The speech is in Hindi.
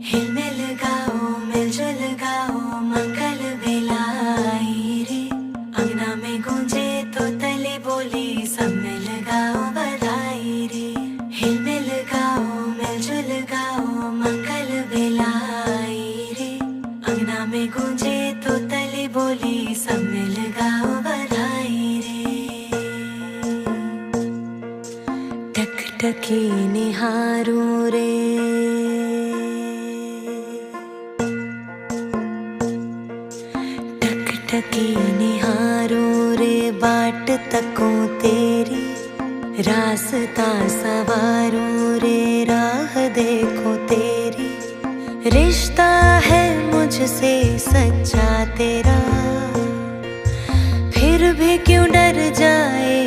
हिलमिल गाओ मिलजुल गाओ मंगल बेलाई रे। अंगना में गूंजे तो तली बोली सब मिल गाओ बधाई रे। हिलमिल गाओ मिलजुल गाओ मंगल बेलाई रे। अंगना में गूंजे तो तली बोली सब मिल गाओ बधाई रे। टकटकी निहारूं रे टकी निहारूं रे बाट तकूं तेरी। रास्ता सवारूं रे राह देखूं तेरी। रिश्ता है मुझसे सच्चा तेरा फिर भी क्यों डर जाए